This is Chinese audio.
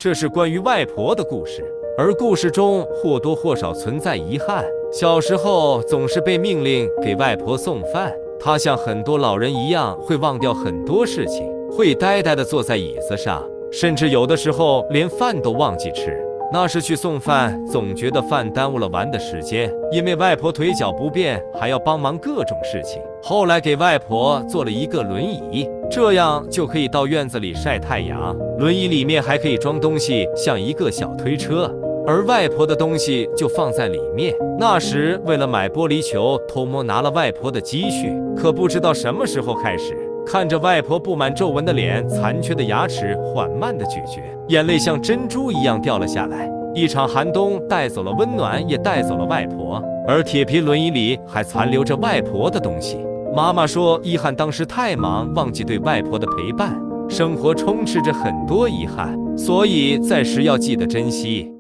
这是关于外婆的故事，而故事中或多或少存在遗憾。小时候总是被命令给外婆送饭，她像很多老人一样会忘掉很多事情，会呆呆地坐在椅子上，甚至有的时候连饭都忘记吃。那时去送饭，总觉得饭耽误了玩的时间，因为外婆腿脚不便，还要帮忙各种事情。后来给外婆做了一个轮椅，这样就可以到院子里晒太阳。轮椅里面还可以装东西，像一个小推车，而外婆的东西就放在里面。那时为了买玻璃球，偷摸拿了外婆的积蓄，可不知道什么时候开始，看着外婆布满皱纹的脸，残缺的牙齿缓慢的咀嚼，眼泪像珍珠一样掉了下来。一场寒冬带走了温暖，也带走了外婆，而铁皮轮椅里还残留着外婆的东西。妈妈说，遗憾当时太忙，忘记对外婆的陪伴。生活充斥着很多遗憾，所以在时要记得珍惜。